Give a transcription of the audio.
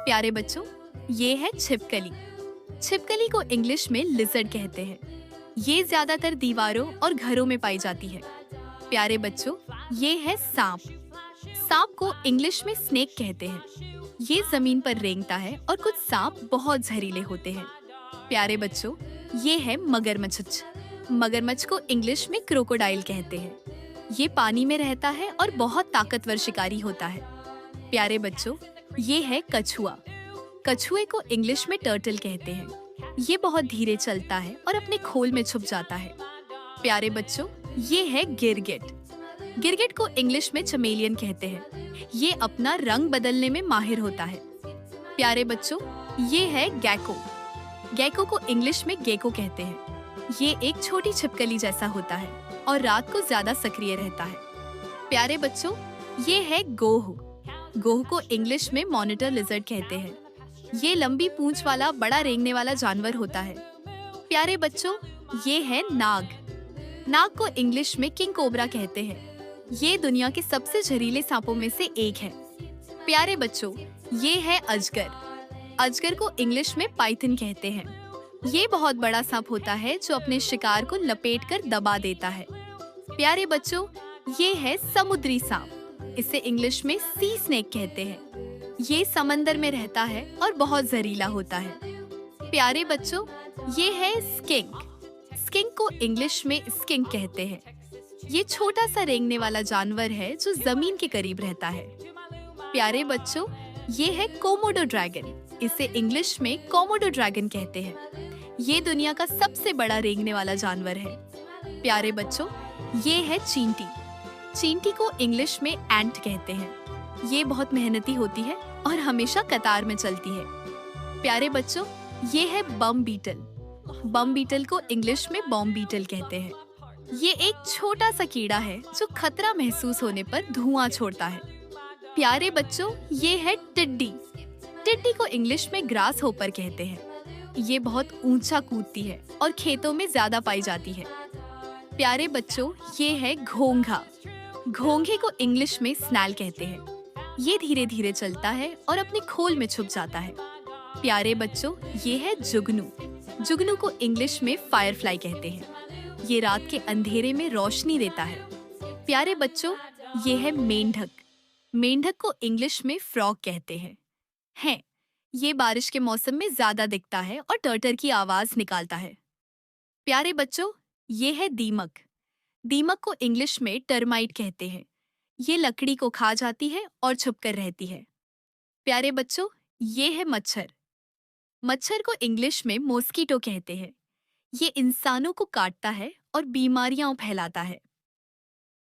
प्यारे बच्चों, ये है छिपकली। छिपकली को इंग्लिश में लिजर्ड कहते हैं। ये ज्यादातर दीवारों और घरों में पाई जाती है। प्यारे बच्चों, ये है सांप। सांप को इंग्लिश में स्नेक कहते हैं। ये जमीन पर रेंगता है और कुछ सांप बहुत जहरीले होते हैं। प्यारे बच्चों, ये है मगरमच्छ। मगरमच्छ को इंग्लिश में क्रोकोडाइल कहते हैं। ये पानी में रहता है और बहुत ताकतवर शिकारी होता है। प्यारे बच्चों, ये है कछुआ। कछुए को इंग्लिश में टर्टल कहते हैं। ये बहुत धीरे चलता है और अपने खोल में छुप जाता है। प्यारे बच्चों, ये है गिरगिट। गिरगिट को इंग्लिश में चमेलियन कहते हैं। ये अपना रंग बदलने में माहिर होता है। प्यारे बच्चों, ये है गैको। गैको को इंग्लिश में गेको कहते हैं। ये एक छोटी छिपकली जैसा होता है और रात को ज्यादा सक्रिय रहता है। प्यारे बच्चों, ये है गोह। गोह को इंग्लिश में मॉनिटर लिजर्ड कहते हैं। ये लंबी पूंछ वाला बड़ा रेंगने वाला जानवर होता है। प्यारे बच्चों, ये है नाग। नाग को इंग्लिश में किंग कोबरा कहते हैं। ये दुनिया के सबसे जहरीले सांपों में से एक है। प्यारे बच्चों, ये है अजगर। अजगर को इंग्लिश में पाइथन कहते हैं। ये बहुत बड़ा सांप होता है जो अपने शिकार को लपेटकर दबा देता है। प्यारे बच्चों, ये है समुद्री सांप। इसे इंग्लिश में सी स्नेक कहते हैं। ये समंदर में रहता है और बहुत जहरीला होता है। प्यारे बच्चों, ये है स्किंक। स्किंक को इंग्लिश में स्किंक कहते हैं। ये छोटा सा रेंगने वाला जानवर है जो जमीन के करीब रहता है। प्यारे बच्चों, ये है कोमोडो ड्रैगन। इसे इंग्लिश में कोमोडो ड्रैगन कहते हैं। ये दुनिया का सबसे बड़ा रेंगने वाला जानवर है। प्यारे बच्चों, ये है चींटी। चींटी को इंग्लिश में एंट कहते हैं। ये बहुत मेहनती होती है और हमेशा कतार में चलती है। प्यारे बच्चों, ये है बम बीटल। बम बीटल को इंग्लिश में बॉम्ब बीटल कहते हैं। ये एक छोटा सा कीड़ा है जो खतरा महसूस होने पर धुआं छोड़ता है। प्यारे बच्चों, ये है टिड्डी। टिड्डी को इंग्लिश में ग्रास होपर कहते हैं। ये बहुत ऊंचा कूदती है और खेतों में ज्यादा पाई जाती है। प्यारे बच्चों, ये है घोंघा। घोंघे को इंग्लिश में स्नैल कहते हैं। ये धीरे धीरे चलता है और अपने खोल में छुप जाता है। प्यारे बच्चों, ये है जुगनू। जुगनू को इंग्लिश में फायरफ्लाई कहते हैं। ये रात के अंधेरे में रोशनी देता है। प्यारे बच्चों, ये है मेंढक। मेंढक को इंग्लिश में फ्रॉग कहते हैं। ये बारिश के मौसम में ज्यादा दिखता है और टर्टर की आवाज निकालता है। प्यारे बच्चों, ये है दीमक। दीमक को इंग्लिश में टर्माइट कहते हैं। ये लकड़ी को खा जाती है और छुपकर रहती है। प्यारे बच्चों, ये है मच्छर। मच्छर को इंग्लिश में मॉस्किटो कहते हैं। ये इंसानों को काटता है और बीमारियां फैलाता है।